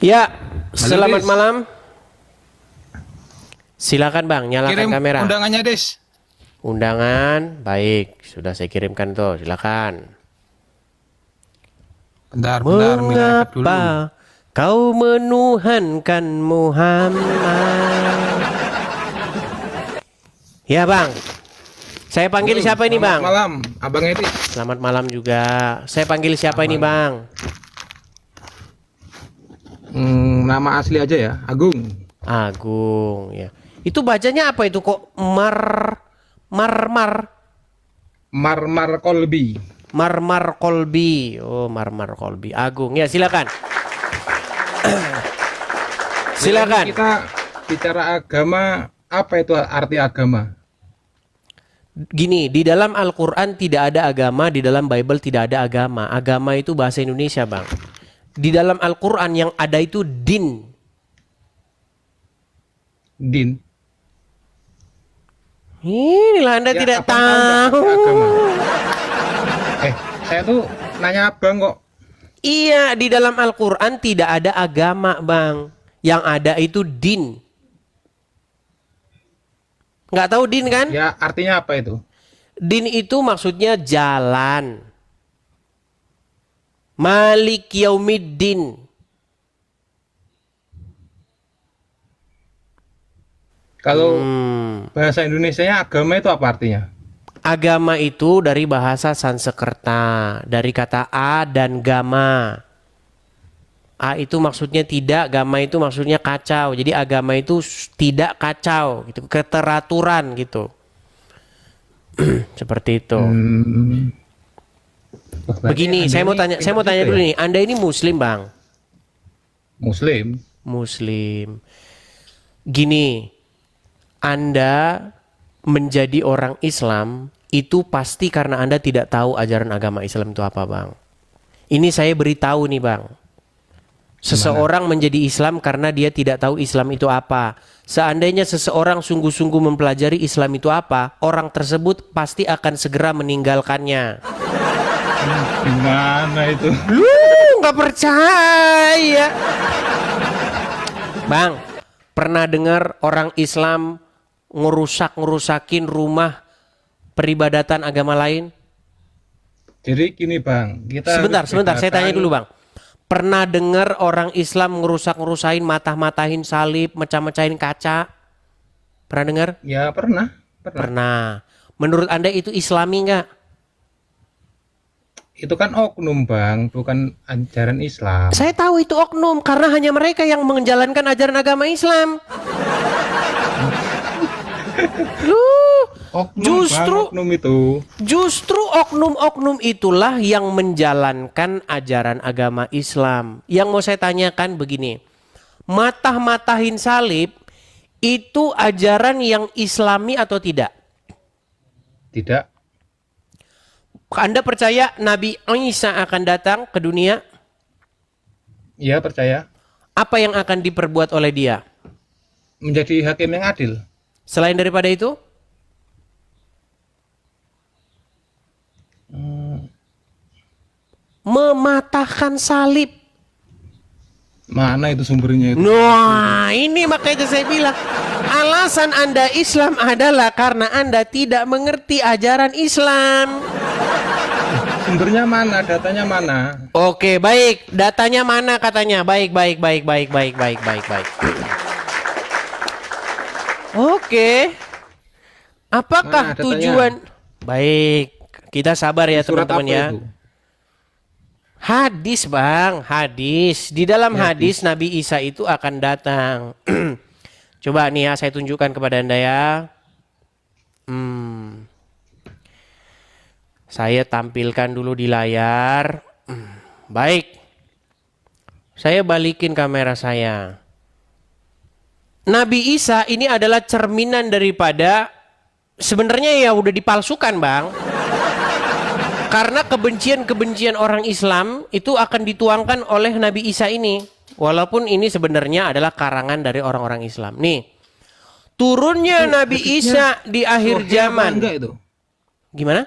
Ya, Halo, selamat Des. malam. Silakan Bang, nyalakan Kirim kamera. undangannya, Des. Undangan, baik. Sudah saya kirimkan tuh, silakan. Bentar, minta efek dulu. Mengapa kau menuhankan Muhammad? Ya Bang, saya panggil Halo, siapa ini selamat Bang? malam, Abang Edi. Selamat malam juga. Saya panggil siapa ini Bang? Nama asli aja ya, Agung. Agung, ya. Itu bacanya apa itu kok mar Marmar Kolbi. Marmar Kolbi. Oh, Marmar Kolbi. Agung. Ya, silakan. Silakan. Kita bicara agama, apa itu arti agama? Gini, di dalam Al-Qur'an tidak ada agama, di dalam Bible tidak ada agama. Agama itu bahasa Indonesia, Bang. Di dalam Al-Qur'an yang ada itu din. Din. Inilah Anda Ya, tidak Abang tahu nggak tahu. arti agama? Saya tuh nanya Abang kok. Iya, di dalam Al-Qur'an tidak ada agama, Bang. Yang ada itu din. Nggak tahu din kan? Ya, artinya apa itu? Din itu maksudnya jalan. Malik Yaumiddin. Kalau bahasa Indonesianya agama itu apa artinya? Agama itu dari bahasa Sanskerta, dari kata a dan gama. A itu maksudnya tidak, gama itu maksudnya kacau. Jadi agama itu tidak kacau, gitu, keteraturan gitu. Seperti itu. Wah, berarti Begini, Anda saya mau ini tanya, saya pintar mau tanya juga dulu ya? nih. Anda ini Muslim, Bang? Muslim. Muslim. Gini, Anda menjadi orang Islam itu pasti karena Anda tidak tahu ajaran agama Islam itu apa, Bang. Ini saya beritahu nih, Bang. Seseorang menjadi Islam karena dia tidak tahu Islam itu apa. Seandainya seseorang sungguh-sungguh mempelajari Islam itu apa, orang tersebut pasti akan segera meninggalkannya. Gimana itu? Lu nggak percaya? Bang, pernah dengar orang Islam ngerusakin rumah peribadatan agama lain? Jadi gini Bang, kita Sebentar, harus saya tanya bedakan. dulu Bang. Pernah dengar orang Islam ngerusakin matah-matahin salib, mecah-mecahin kaca? Pernah dengar? Ya pernah. Pernah. Menurut Anda itu Islami nggak? Itu kan oknum Bang, bukan ajaran Islam. Saya tahu itu oknum karena hanya mereka yang menjalankan ajaran agama Islam. Lu Oknum justru Bang, oknum itu. Justru oknum-oknum itulah yang menjalankan ajaran agama Islam. Yang mau saya tanyakan begini, matah-matahin salib itu ajaran yang Islami atau tidak? Tidak. Anda percaya Nabi Isa akan datang ke dunia? Iya percaya. Apa yang akan diperbuat oleh dia? Menjadi hakim yang adil. Selain daripada itu? Mematahkan salib. Mana itu sumbernya itu? Nah, ini makanya saya bilang alasan Anda Islam adalah karena Anda tidak mengerti ajaran Islam. Sumbernya mana? Datanya mana? Oke, baik. Datanya mana katanya? Baik. Oke. Apakah Mana datanya? tujuan? Baik. Kita sabar ya Surat teman-teman apa ya. itu? Hadis Bang, hadis. Di dalam hadis Nabi Isa itu akan datang. Coba nih ya saya tunjukkan kepada Anda ya. Saya tampilkan dulu di layar. Baik. Saya balikin kamera saya. Nabi Isa ini adalah cerminan daripada sebenarnya ya udah dipalsukan, Bang. Karena kebencian-kebencian orang Islam itu akan dituangkan oleh Nabi Isa ini. Walaupun ini sebenarnya adalah karangan dari orang-orang Islam. Nih, turunnya Nabi Isa di akhir Sohih apa zaman. enggak itu? Gimana?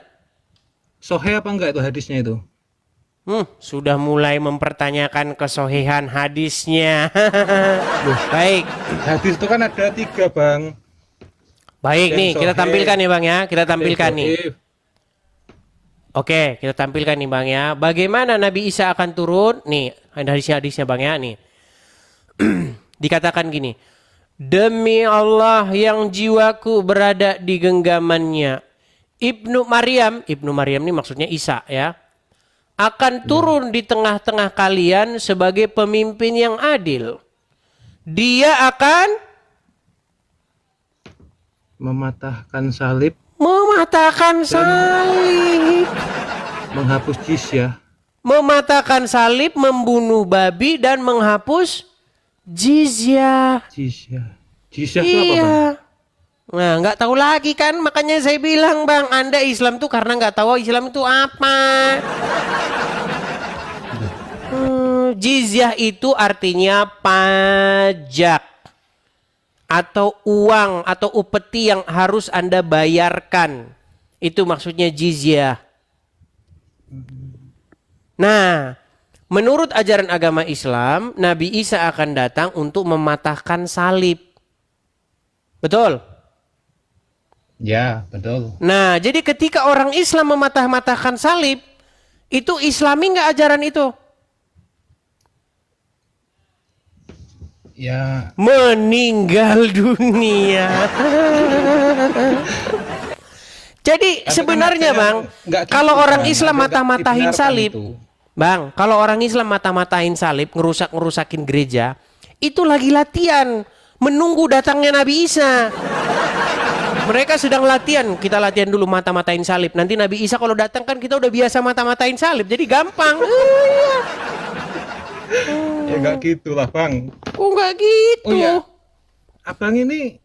Sohih apa enggak itu hadisnya itu? Sudah mulai mempertanyakan kesohihan hadisnya. Baik. Hadis itu kan ada 3 bang. Baik Yang nih, kita sahih, tampilkan ya Bang ya. Kita tampilkan yang nih. dhaif. Oke, kita tampilkan nih Bang ya. Bagaimana Nabi Isa akan turun? Nih, hadis-hadisnya Bang ya nih. Dikatakan gini. Demi Allah yang jiwaku berada di genggamannya. Ibnu Maryam ini maksudnya Isa ya. Akan turun di tengah-tengah kalian sebagai pemimpin yang adil. Dia akan Mematahkan salib, mematahkan salib. menghapus jizyah. Mematahkan salib, membunuh babi, dan menghapus jizyah. Jizyah itu apa bang? Iya. Nah, nggak tahu lagi kan, makanya saya bilang Bang, Anda Islam tuh karena nggak tahu Islam itu apa. Jizyah itu artinya pajak atau uang atau upeti yang harus Anda bayarkan. Itu maksudnya jizyah. Nah, menurut ajaran agama Islam, Nabi Isa akan datang untuk mematahkan salib. Betul? Ya, betul. Nah, jadi ketika orang Islam mematah-matahkan salib, itu Islami nggak ajaran itu? Ya, Meninggal dunia. Jadi tapi sebenarnya kan Bang, nggak gitu, kalau orang Bang. Islam Nggak mata-matahin dibenarkan salib, itu. Bang, kalau orang Islam mata-matahin salib, ngerusakin gereja, itu lagi latihan, menunggu datangnya Nabi Isa. Mereka sedang latihan, kita latihan dulu mata-matain salib. Nanti Nabi Isa kalau datang kan kita udah biasa mata-matain salib, jadi gampang. Ya nggak gitulah bang. Oh nggak gitu. Oh ya, abang ini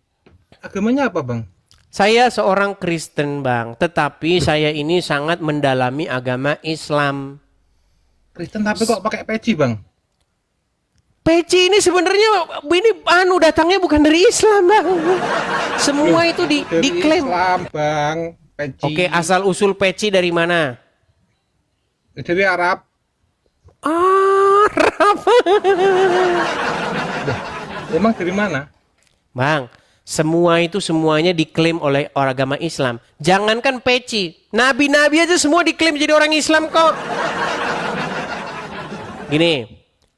agamanya apa bang? Saya seorang Kristen Bang, tetapi saya ini sangat mendalami agama Islam. Kristen tapi kok pakai peci bang? Peci ini sebenarnya ini datangnya bukan dari Islam Bang. Semua itu Dari diklaim. Islam bang, peci. Oke, asal usul peci dari mana? Dari Arab. Arab. Emang dari mana? Bang, semuanya diklaim oleh orang agama Islam. Jangankan peci, nabi-nabi aja semua diklaim jadi orang Islam kok. Gini,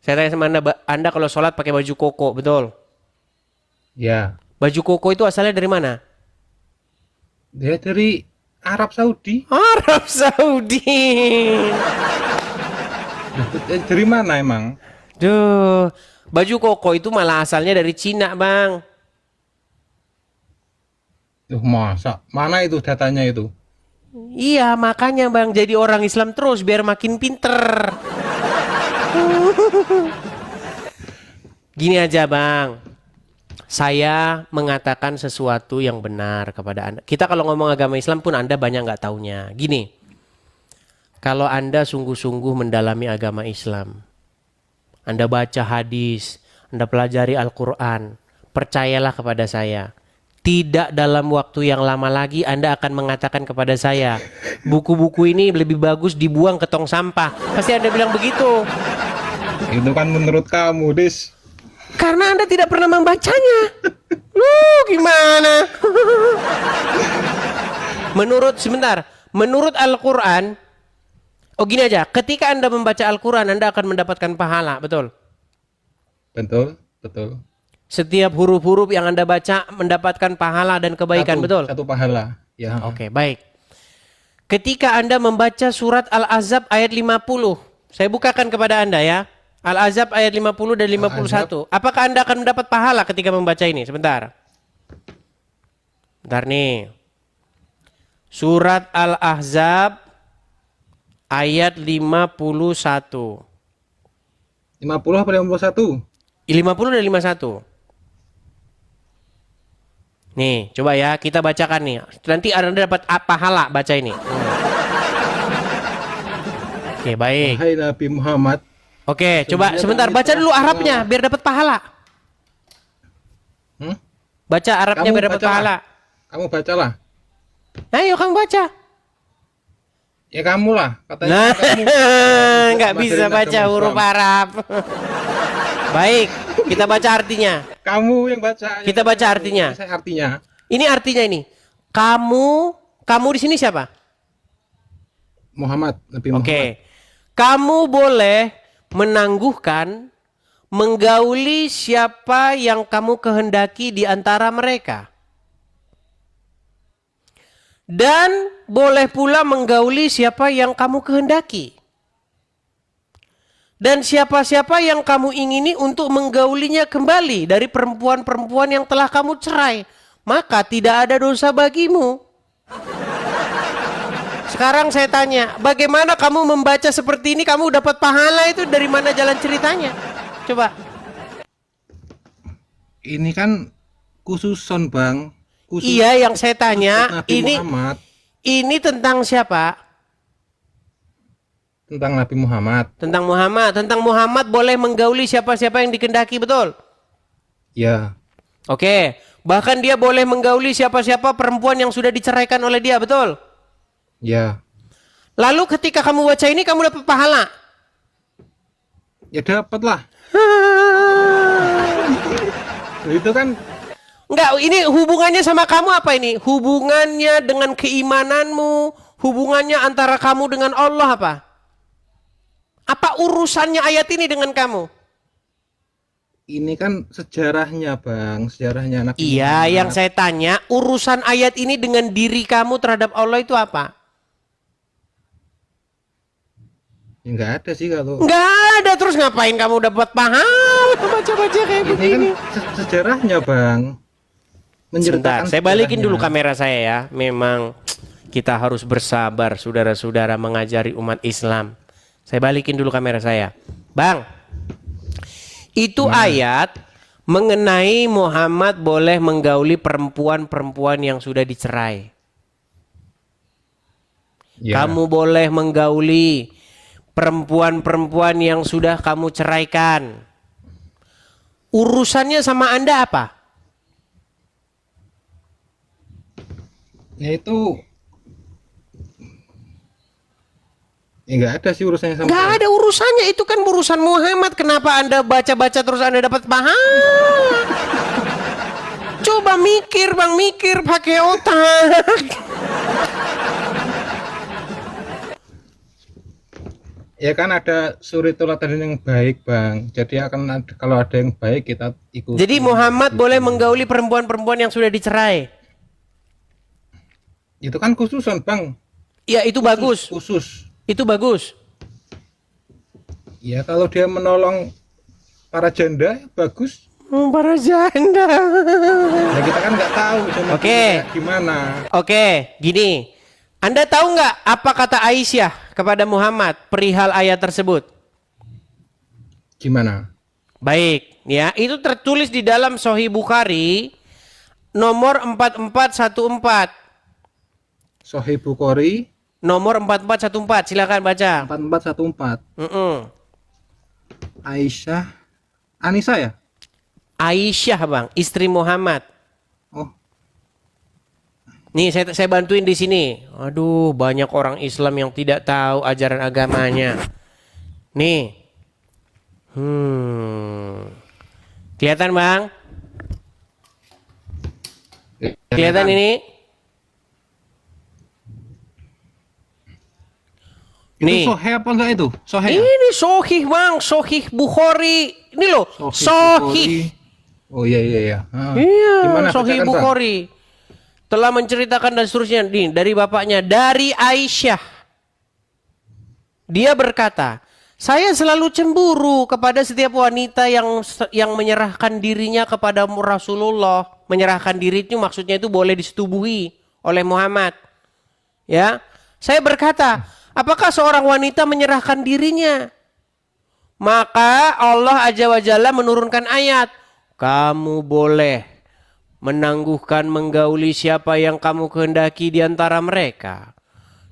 saya tanya sama anda kalau sholat pakai baju koko, betul? Ya, Baju koko itu asalnya dari mana? dia dari Arab Saudi. Arab Saudi. Dari mana emang? Duh, baju koko itu malah asalnya dari Cina, Bang. Masa? Mana itu datanya itu? Iya, makanya Bang jadi orang Islam terus biar makin pinter. Gini aja Bang, saya mengatakan sesuatu yang benar kepada Anda. Kita kalau ngomong agama Islam pun Anda banyak nggak taunya. Gini, kalau Anda sungguh-sungguh mendalami agama Islam, Anda baca hadis, Anda pelajari Al-Quran, percayalah kepada saya. Tidak dalam waktu yang lama lagi Anda akan mengatakan kepada saya, buku-buku ini lebih bagus dibuang ke tong sampah. Pasti Anda bilang begitu. Itu kan menurut kamu, Dis. Karena Anda tidak pernah membacanya. Lu gimana? Menurut Al-Quran, oh gini aja, ketika Anda membaca Al-Quran, Anda akan mendapatkan pahala, betul? Betul, betul. Setiap huruf-huruf yang Anda baca mendapatkan pahala dan kebaikan, betul? Satu pahala. Ya. Oke, baik. Ketika Anda membaca surat Al-Ahzab ayat 50, saya bukakan kepada Anda ya. Al-Ahzab ayat 50 dan 51. Apakah Anda akan mendapat pahala ketika membaca ini? Sebentar. Bentar nih. Surat Al-Ahzab ayat 51. 50 apa 51? 50 dan 51. Nih, coba ya kita bacakan nih. Nanti Anda dapat pahala baca ini. Oke, baik. Hai Nabi Muhammad. Oke, coba sebentar baca dulu Arabnya biar dapat pahala. Baca Arabnya biar dapat pahala. Kamu bacalah. Ayo kamu baca. Ya kamu lah, katanya Nah, kamu nggak bisa ngajarin baca agama huruf Islam. Arab. Baik, kita baca artinya. Kamu yang baca. Kita baca artinya. Ini saya artinya. Ini artinya ini. Kamu di sini siapa? Muhammad, Nabi Oke. Muhammad. Kamu boleh menangguhkan, menggauli siapa yang kamu kehendaki di antara mereka. Dan boleh pula menggauli siapa yang kamu kehendaki. Dan siapa-siapa yang kamu ingini untuk menggaulinya kembali dari perempuan-perempuan yang telah kamu cerai. Maka tidak ada dosa bagimu. Sekarang saya tanya, bagaimana kamu membaca seperti ini, kamu dapat pahala itu dari mana jalan ceritanya? Coba. Ini kan khususon bang. Khusus Iya, yang saya tanya, Nabi Muhammad. ini tentang siapa? Tentang Nabi Muhammad. Tentang Muhammad. Tentang Muhammad boleh menggauli siapa-siapa yang dikehendaki, betul? Ya. Oke. Bahkan dia boleh menggauli siapa-siapa perempuan yang sudah diceraikan oleh dia, betul? Ya. Lalu ketika kamu baca ini, kamu dapat pahala. Ya dapat lah. Itu kan Enggak, ini hubungannya sama kamu apa ini? Hubungannya dengan keimananmu, hubungannya antara kamu dengan Allah apa? Apa urusannya ayat ini dengan kamu? ini kan sejarahnya bang, sejarahnya Nabi Iya, Muhammad. yang saya tanya, urusan ayat ini dengan diri kamu terhadap Allah itu apa? Ya, nggak ada sih kalau Enggak ada, terus ngapain kamu dapat pahala baca-baca kayak ini kan begini? sejarahnya bang. Sebentar, Menceritakan saya balikin sejarahnya. dulu kamera saya ya. Memang kita harus bersabar, saudara-saudara mengajari umat Islam. Saya balikin dulu kamera saya. Bang, itu ayat mengenai Muhammad boleh menggauli perempuan-perempuan yang sudah dicerai. Ya. Kamu boleh menggauli perempuan-perempuan yang sudah kamu ceraikan. Urusannya sama Anda apa? Ya itu ya nggak ada sih urusannya sama Nggak ada urusannya, itu kan urusan Muhammad. Kenapa Anda baca-baca terus Anda dapat pahala? Coba mikir bang, mikir pakai otak. Ya kan ada suri teladan yang baik bang. Jadi akan ada, kalau ada yang baik kita ikut. Jadi Muhammad boleh menggauli perempuan-perempuan yang sudah dicerai. Itu kan khususan bang. Ya itu bagus, Khusus. itu bagus. Ya kalau dia menolong para janda ya bagus. Para janda. Ya kita kan nggak tahu sama Oke. dia gimana. Oke, gini. Anda tahu nggak apa kata Aisyah kepada Muhammad perihal ayat tersebut? Gimana? Baik, ya itu tertulis di dalam Sahih Bukhari nomor 4414. Sahih Bukhari Nomor 4414, silakan baca. 4414. Aisyah Anissa ya? Aisyah bang, istri Muhammad. Oh, Nih saya bantuin di sini. Aduh, banyak orang Islam yang tidak tahu ajaran agamanya. Nih. Kelihatan bang? Kelihatan ini? itu Sahih apa enggak itu? Sahih. Ya? Ini Sahih bang, Sahih Bukhari. Ini loh, Sahih. Bukhari. Oh iya iya iya. Iya, Gimana Sahih bacakan, Bang? Bukhari. Telah menceritakan dan seterusnya nih, dari bapaknya, dari Aisyah. Dia berkata, saya selalu cemburu kepada setiap wanita yang menyerahkan dirinya kepada Rasulullah. Menyerahkan diri itu maksudnya itu boleh disetubuhi oleh Muhammad. Ya, saya berkata, apakah seorang wanita menyerahkan dirinya? Maka Allah Azza wa Jalla menurunkan ayat, kamu boleh menangguhkan menggauli siapa yang kamu kehendaki di antara mereka.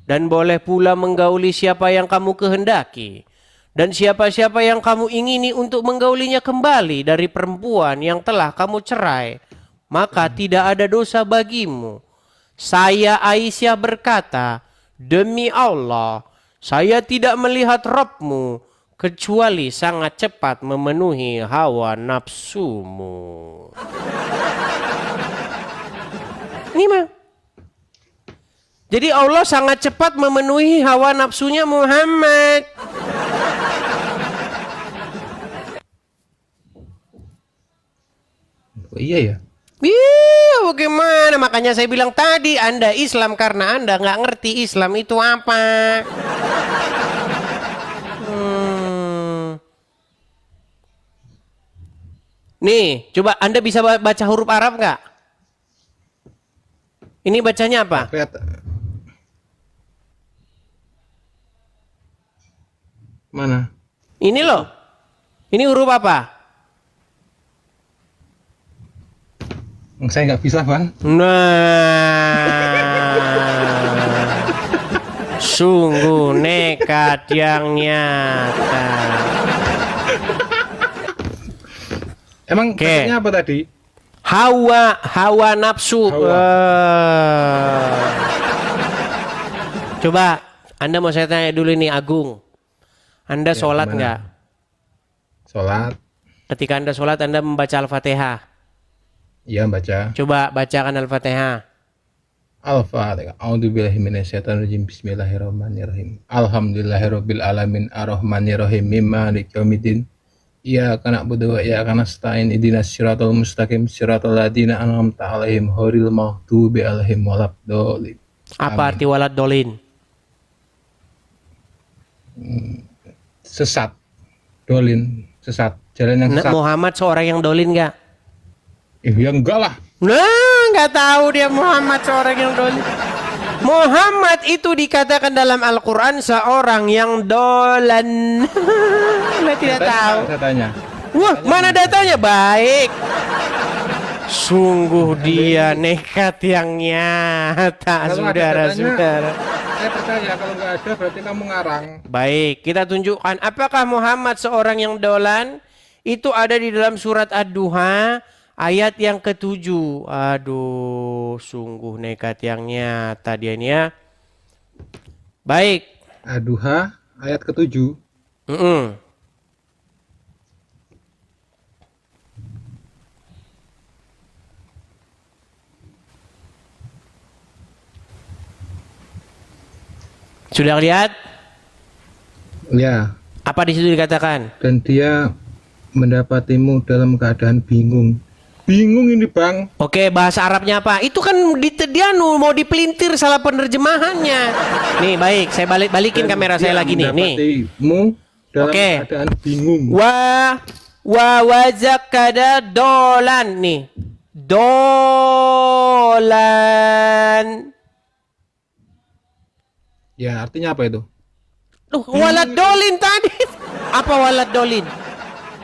Dan boleh pula menggauli siapa yang kamu kehendaki. Dan siapa-siapa yang kamu ingini untuk menggaulinya kembali dari perempuan yang telah kamu cerai. Maka tidak ada dosa bagimu. Saya Aisyah berkata, Demi Allah, saya tidak melihat Rabbmu kecuali sangat cepat memenuhi hawa nafsumu. Ini mah. Jadi Allah sangat cepat memenuhi hawa nafsunya Muhammad. Oh, iya ya. Iya, bagaimana? Makanya saya bilang tadi, Anda Islam karena Anda nggak ngerti Islam itu apa. Nih, coba Anda bisa baca huruf Arab nggak? Ini bacanya apa? Lihat. Mana? Ini loh. Ini huruf apa? Saya nggak bisa, Bang. Nah, sungguh nekat yang nyata. Emang Oke. bacanya apa tadi? Hawa nafsu. Hawa. Coba, Anda mau saya tanya dulu nih Agung. Anda sholat gimana? nggak? Sholat. Ketika Anda sholat, Anda membaca Al-Fatihah. Iya, baca. Coba bacakan Al-Fatihah. Al-Fatihah. A'udzubillahi minasyaitonirrajim. Bismillahirrahmanirrahim. Alhamdulillahirabbil alamin arrahmanirrahim maliki yaumiddin. Iyyaka na'budu wa iyyaka nasta'in. Ihdinas siratal mustaqim. Siratal ladzina an'amta 'alaihim ghairil maghdubi 'alaihim waladdallin. Apa arti walad dolin? Sesat. Dolin, sesat. Jalan yang sesat. Muhammad seorang yang dolin nggak? Ya enggak lah. Nah, nggak tahu dia Muhammad seorang yang dolin. Muhammad itu dikatakan dalam Al-Quran seorang yang dolan. Anda tidak tahu. Saya tanya. Wah, mana datanya? Baik. Sungguh dia nekat yang nyata, Kalau ada saudara-saudara. Saya percaya, kalau nggak ada berarti kamu ngarang. Baik, kita tunjukkan apakah Muhammad seorang yang dolan. Itu ada di dalam surat Ad-Duha ayat yang ke-7. Aduh, sungguh nekat yang nyata dia ini ya. Baik. Ad-Duha ayat ke-7. Sudah lihat? Ya, Apa di situ dikatakan? dan dia mendapatimu dalam keadaan bingung. Bingung ini, Bang. Oke, bahasa Arabnya apa? Itu kan dia mau dipelintir salah penerjemahannya. Nih, baik, saya balikin Dan kamera dia saya lagi nih. mendapatimu dalam Oke. keadaan bingung. Wazakada dolan nih. Dolan. Ya, artinya apa itu? Loh, walad dolin tadi. Apa walad dolin?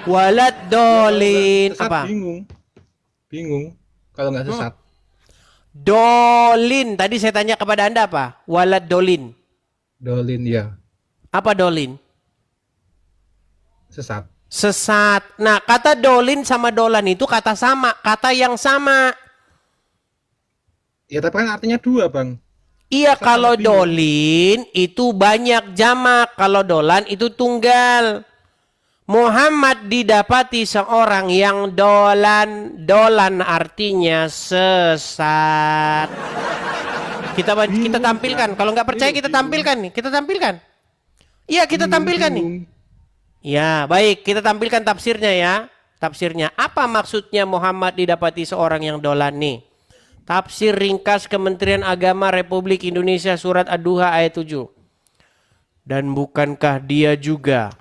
Walad dolin Sesat, apa? bingung. Bingung kalau nggak sesat. Dolin. Tadi saya tanya kepada Anda apa? Walad dolin. Dolin ya, Apa dolin? sesat. Sesat. Nah, kata dolin sama dolan itu kata sama, kata yang sama. Ya, tapi kan artinya dua, Bang. Iya, Sesat kalau sama bingung. dolin itu banyak jamak, kalau dolan itu tunggal. Muhammad didapati seorang yang dolan. Dolan artinya sesat. Kita tampilkan. Kalau nggak percaya kita tampilkan nih. Kita tampilkan. Iya, kita tampilkan nih. Bingung. Ya, baik. Kita tampilkan tafsirnya ya. Tafsirnya. Apa maksudnya Muhammad didapati seorang yang dolan nih? Tafsir ringkas Kementerian Agama Republik Indonesia surat Ad-Duha ayat 7. Dan bukankah dia juga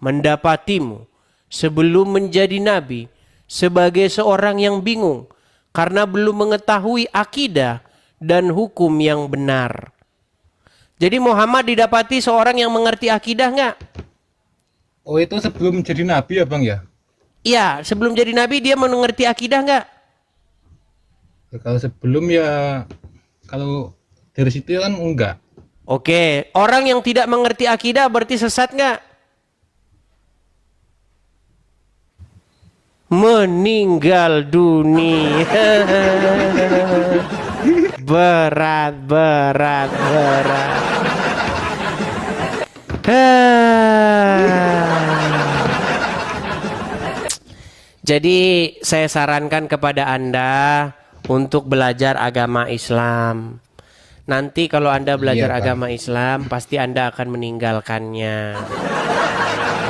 mendapatimu sebelum menjadi nabi sebagai seorang yang bingung karena belum mengetahui akidah dan hukum yang benar. Jadi Muhammad didapati seorang yang mengerti akidah nggak? Oh, itu sebelum jadi nabi ya, Bang ya? Iya, sebelum jadi nabi dia mengerti akidah nggak? Ya, kalau sebelum ya, kalau dari situ kan enggak. Oke, orang yang tidak mengerti akidah berarti sesat nggak? Meninggal dunia. berat. Jadi saya sarankan kepada Anda untuk belajar agama Islam. Nanti kalau Anda belajar Iya, Bang. agama Islam, pasti Anda akan meninggalkannya.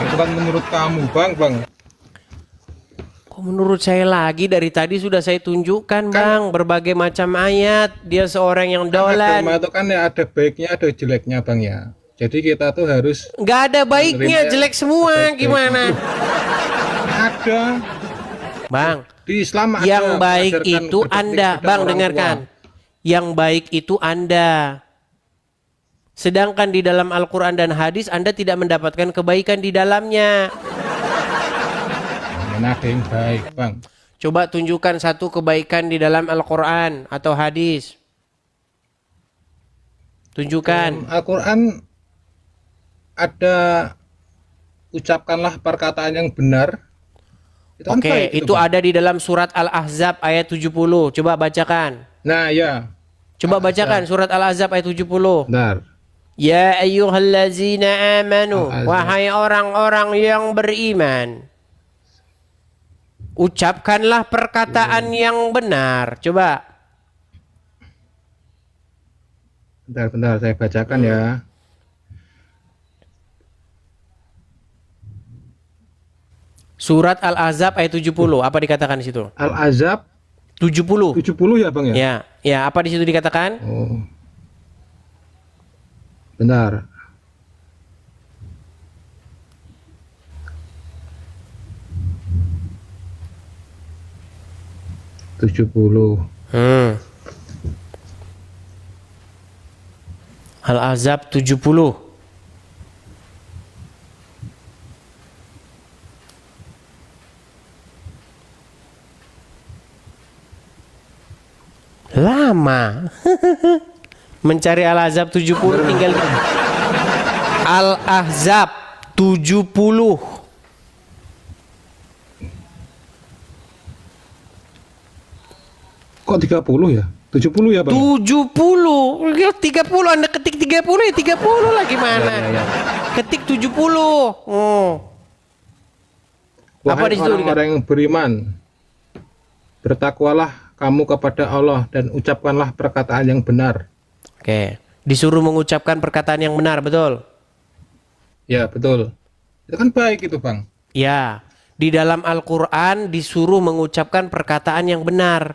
Itu kan menurut kamu, Bang. Kok menurut saya lagi, dari tadi sudah saya tunjukkan, Bang, berbagai macam ayat. Dia seorang yang dolan. Agama itu kan ya ada baiknya, ada jeleknya, Bang ya. Jadi kita tuh harus Nggak ada baiknya, menerima jelek semua. Gimana? ada Bang, di Islam ada yang baik mengajarkan itu berbakti Anda. kepada Bang, orang dengarkan. tua. Yang baik itu Anda. Sedangkan di dalam Al-Quran dan hadis Anda tidak mendapatkan kebaikan di dalamnya. Mana ada yang baik, Bang? Coba tunjukkan satu kebaikan di dalam Al-Quran atau hadis. Tunjukkan. Al-Quran ada ucapkanlah perkataan yang benar. Itu kan Oke, baik itu Bang. ada di dalam surat Al-Ahzab ayat 70. Coba bacakan. Nah, ya. Coba bacakan surat Al-Ahzab ayat 70. Benar. Ya ayyuhallazina amanu. Al-Ahzab. Wahai orang-orang yang beriman. Ucapkanlah perkataan yang benar. Coba. Bentar, saya bacakan ya. Surat Al-Ahzab ayat 70. Apa dikatakan di situ? Al-Azab 70. 70 ya, Bang ya? Ya, apa di situ dikatakan? Oh. Benar. Tujuh puluh. Al-Ahzab 70. Lama. Mencari Al-Ahzab 70 tinggal Al-Ahzab 70. Kok 30 ya? 70 ya, Bang? 70. Ya, 30 Anda ketik 30 ya 30 lah gimana? Ya. Ketik 70. Apa di Wahai situ orang-orang yang beriman, bertakwalah kamu kepada Allah dan ucapkanlah perkataan yang benar. Oke, disuruh mengucapkan perkataan yang benar, betul? Ya, betul. Itu kan baik itu, Bang. Ya, di dalam Al-Quran disuruh mengucapkan perkataan yang benar.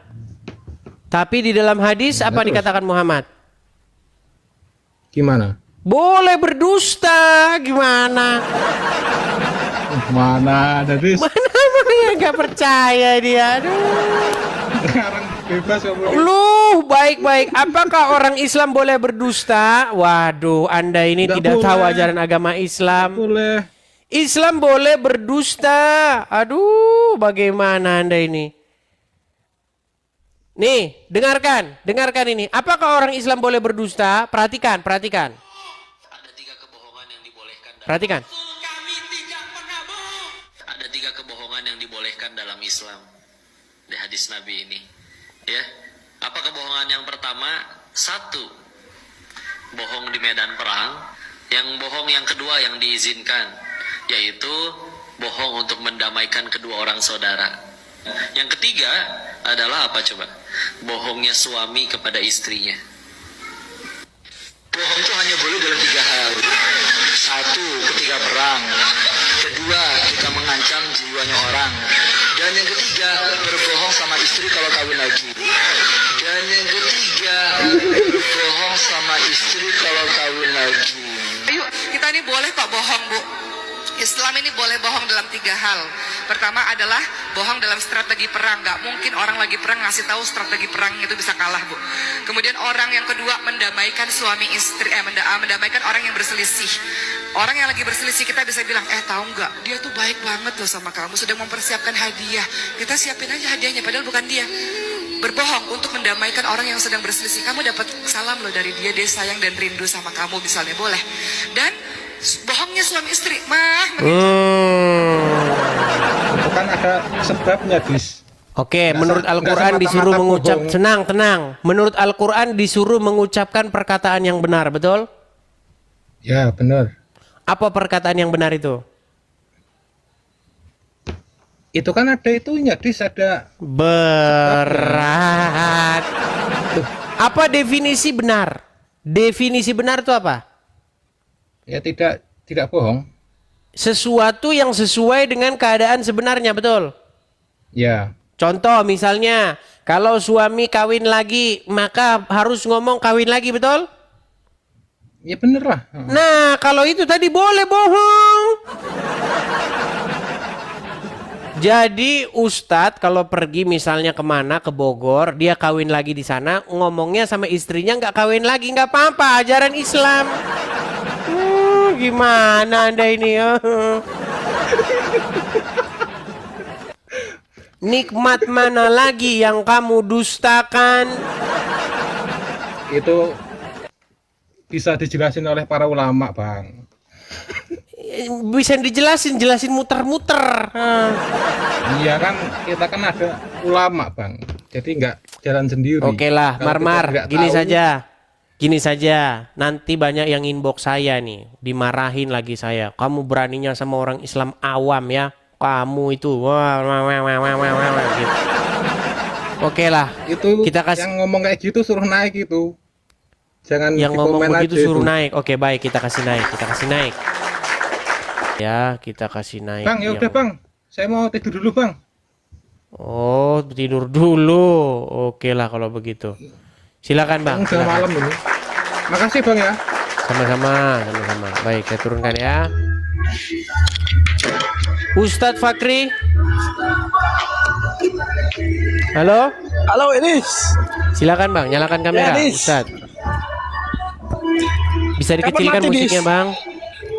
Tapi di dalam hadis apa terus? dikatakan Muhammad? Gimana? Boleh berdusta, gimana? Mana ada dis? Mana yang gak percaya dia? Aduh. Sekarang bebas ya, Bang. Loh, baik-baik. Apakah orang Islam boleh berdusta? Waduh, Anda ini Nggak tidak tahu boleh. ajaran agama Islam. Boleh. Islam boleh berdusta. Aduh, bagaimana Anda ini? Nih, dengarkan ini. Apakah orang Islam boleh berdusta? Perhatikan. Ada 3 kebohongan yang dibolehkan dalam Perhatikan. Ada 3 kebohongan yang dibolehkan dalam Islam di hadis Nabi ini. Ya. Apa kebohongan yang pertama? 1. Bohong di medan perang. Yang bohong yang kedua yang diizinkan, yaitu bohong untuk mendamaikan kedua orang saudara. Yang ketiga adalah apa coba? Bohongnya suami kepada istrinya. Bohong itu hanya boleh dalam 3 hal. 1, ketika perang. 2, kita mengancam jiwanya orang. Dan yang ketiga, berbohong sama istri kalau kawin lagi. Dan yang ketiga, berbohong sama istri kalau kawin lagi. Ayo, kita ini boleh kok bohong, Bu. Islam ini boleh bohong dalam 3 hal. Pertama adalah bohong dalam strategi perang. Gak mungkin orang lagi perang ngasih tahu strategi perang itu bisa kalah, Bu. Kemudian orang yang kedua mendamaikan suami istri, mendamaikan orang yang berselisih. Orang yang lagi berselisih kita bisa bilang, tahu nggak? Dia tuh baik banget loh sama kamu, sedang mempersiapkan hadiah. Kita siapin aja hadiahnya, padahal bukan dia. Berbohong untuk mendamaikan orang yang sedang berselisih. Kamu dapat salam loh dari dia, dia sayang dan rindu sama kamu misalnya, boleh. Dan bohongnya suami istri, Itu kan ada sebabnya, dis. Oke, menurut nggak Al-Quran semata-mata disuruh mengucap, bohong. tenang. Menurut Al-Quran disuruh mengucapkan perkataan yang benar, betul? Ya, benar. Apa perkataan yang benar itu? Itu kan ada itunya, ada Berat. Apa definisi benar? Definisi benar itu apa? ya tidak bohong. Sesuatu yang sesuai dengan keadaan sebenarnya, betul? Ya, Contoh misalnya, kalau suami kawin lagi, maka harus ngomong kawin lagi, betul? ya bener lah. Nah, kalau itu tadi boleh bohong. Jadi Ustadz kalau pergi misalnya kemana ke Bogor, dia kawin lagi di sana, ngomongnya sama istrinya nggak kawin lagi, nggak apa-apa, ajaran Islam. Gimana Anda ini? Nikmat mana lagi yang kamu dustakan? Itu bisa dijelasin oleh para ulama, Bang. Bisa jelasin muter-muter. Iya kan, kita kan ada ulama, Bang. Jadi nggak jalan sendiri. Oke lah, Kalau kita Marmar, nggak gini tahu, saja. Gini saja, nanti banyak yang inbox saya nih, dimarahin lagi saya. Kamu beraninya sama orang Islam awam ya? Kamu itu, wah, gitu. Oke lah, itu kita kasih yang ngomong kayak gitu suruh naik itu. Jangan yang di ngomong komen begitu aja suruh itu. naik. Oke baik, kita kasih naik, Ya, kita kasih naik. Bang, ya udah Bang. Saya mau tidur dulu, Bang. Oh, tidur dulu. Oke lah kalau begitu. Silakan Bang. Udah Silakan. malam ini. Makasih Bang ya. Sama-sama. Baik, saya turunkan ya. Ustadz Fakri. Halo? Halo Enis. Silakan Bang, nyalakan kamera, Ya, Nis. Ustadz. Bisa dikecilkan mati, musiknya, Nis? Bang?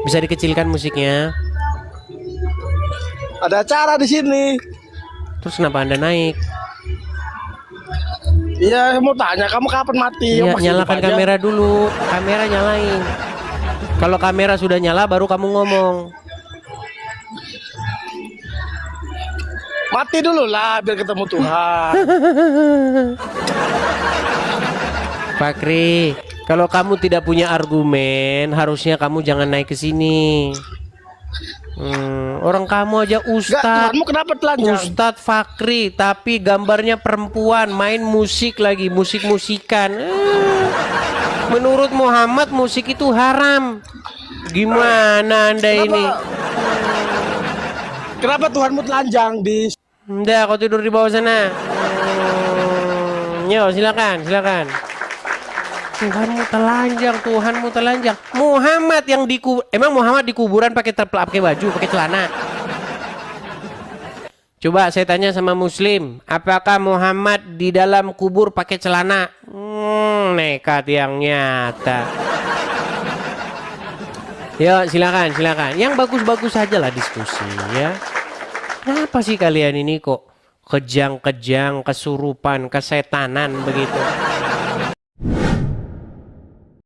Bisa dikecilkan musiknya. Ada acara di sini. Terus kenapa Anda naik? Iya, saya mau tanya kamu kapan mati? Iya, Masih nyalakan hidup aja? kamera dulu. Kamera nyalain. Kalau kamera sudah nyala baru kamu ngomong. Mati dulu lah biar ketemu Tuhan. Fakri, kalau kamu tidak punya argumen, harusnya kamu jangan naik ke sini. Orang kamu aja Enggak, Ustadz. Tuhanmu kenapa telanjang? Ustadz Fakri, tapi gambarnya perempuan, main musik lagi, musik-musikan. Menurut Muhammad musik itu haram. Gimana Anda ini? Kenapa Tuhanmu telanjang di? Udah, kau tidur di bawah sana. Yo, silakan. Tuhanmu telanjang. Muhammad yang emang Muhammad di kuburan pakai baju, pakai celana. Coba saya tanya sama Muslim, apakah Muhammad di dalam kubur pakai celana? Nekat yang nyata. Yo, silakan. Yang bagus-bagus saja lah diskusi ya. Kenapa sih kalian ini kok kejang-kejang, kesurupan, kesetanan begitu?